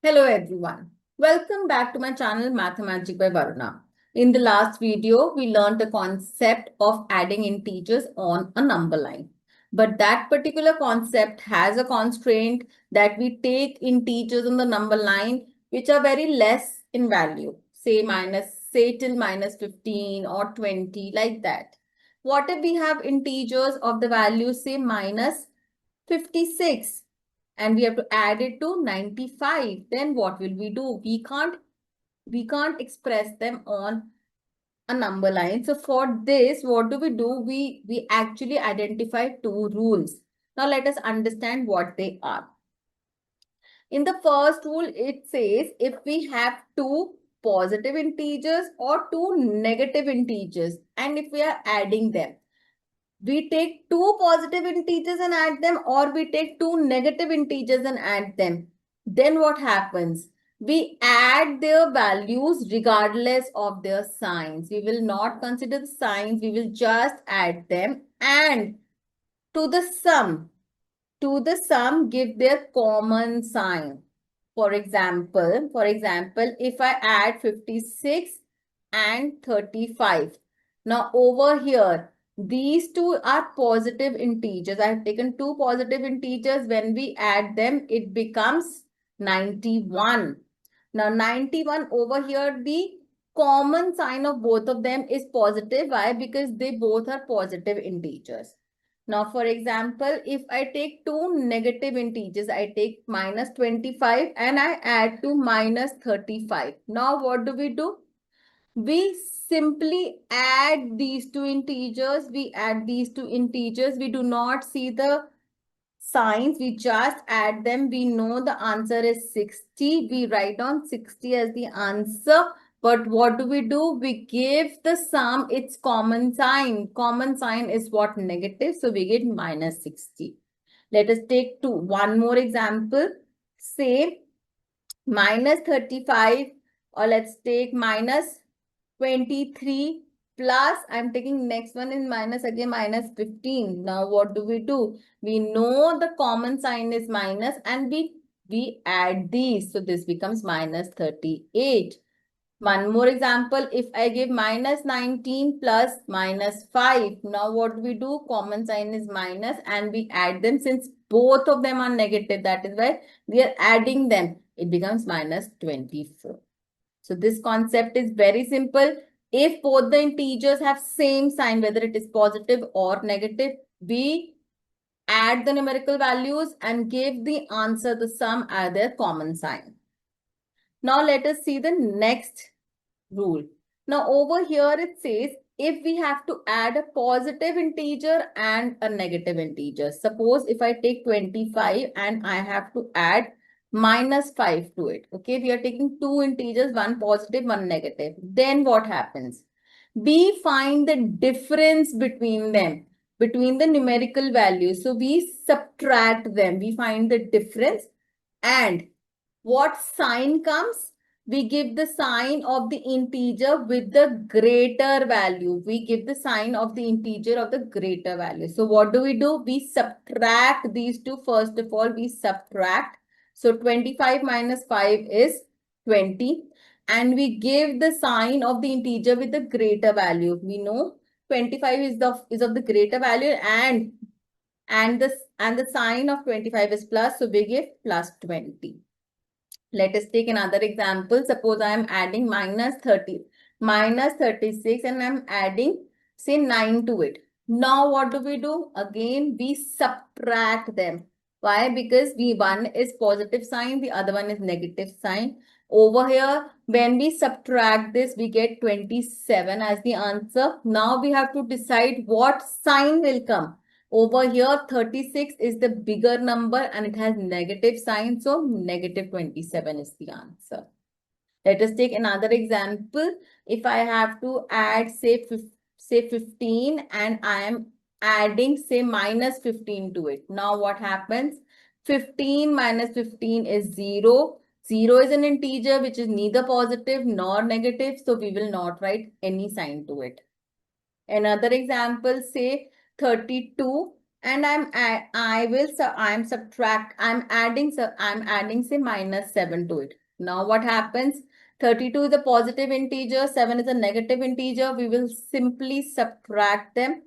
Hello everyone. Welcome back to my channel MatheMagic by Varuna. In the last video, we learned the concept of adding integers on a number line. But that particular concept has a constraint that we take integers on the number line which are very less in value. Say till minus 15 or 20 like that. What if we have integers of the value say minus 56? And we have to add it to 95, then what will we do? We can't express them on a number line. So for this, what do? We actually identify two rules. Now let us understand what they are. In the first rule, it says if we have two positive integers or two negative integers, and if we are adding them, we take two positive integers and add them, or we take two negative integers and add them. Then what happens? We add their values regardless of their signs. We will not consider the signs. We will just add them, and to the sum, give their common sign. For example, if I add 56 and 35. Now over here, these two are positive integers. I have taken two positive integers. When we add them, it becomes 91. Now 91 over here, the common sign of both of them is positive. Why? Because they both are positive integers. Now, for example, if I take two negative integers, I take minus 25 and I add to minus 35. Now, what do? We simply add these two integers. We do not see the signs. We just add them. We know the answer is 60. We write down 60 as the answer. But what do? We give the sum its common sign. Common sign is what? Negative. So we get minus 60. Let us take one more example. Say minus 35, or let's take minus 23 plus, I'm taking next one in minus again, minus 15. Now what do? We know the common sign is minus, and we add these. So this becomes minus 38. One more example, if I give minus 19 plus minus 5, now what do? Common sign is minus and we add them. Since both of them are negative, that is why we are adding them. It becomes minus 24. So this concept is very simple. If both the integers have same sign, whether it is positive or negative, we add the numerical values and give the answer, the sum, as their common sign. Now let us see the next rule. Now over here it says if we have to add a positive integer and a negative integer. Suppose if I take 25 and I have to add minus 5 to it. Okay, we are taking two integers, one positive, one negative. Then what happens? We find the difference between them, between the numerical values. So we subtract them. We find the difference, and what sign comes? We give the sign of the integer with the greater value. We give the sign of the integer of the greater value. So what do? We subtract these two. First of all, we subtract. So 25 minus 5 is 20. And we give the sign of the integer with the greater value. We know 25 is of the greater value, and the sign of 25 is plus. So we give plus 20. Let us take another example. Suppose I am adding minus 30, minus 36, and I am adding say 9 to it. Now what do? Again, we subtract them. Why? Because one is positive sign, the other one is negative sign. Over here, when we subtract this, we get 27 as the answer. Now we have to decide what sign will come. Over here, 36 is the bigger number and it has negative sign. So negative 27 is the answer. Let us take another example. If I have to add say 15 and I am adding say minus 15 to it. Now what happens? 15 minus 15 is 0. 0 is an integer which is neither positive nor negative. So we will not write any sign to it. Another example, say 32 and I'm adding say -7 to it. Now what happens? 32 is a positive integer, 7 is a negative integer. We will simply subtract them.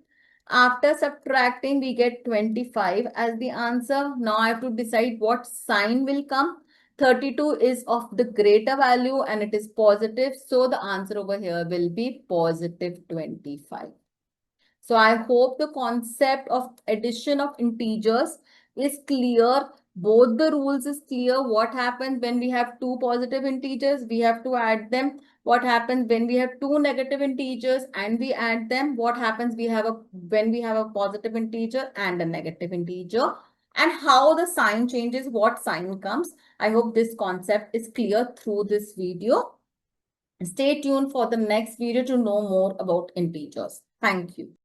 After subtracting, we get 25 as the answer. Now I have to decide what sign will come. 32 is of the greater value and it is positive. So the answer over here will be positive 25. So I hope the concept of addition of integers is clear. Both the rules is clear. What happens when we have two positive integers? We have to add them. What happens when we have two negative integers and we add them? What happens when we have a positive integer and a negative integer? And how the sign changes, what sign comes. I hope this concept is clear through this video. Stay tuned for the next video to know more about integers. Thank you.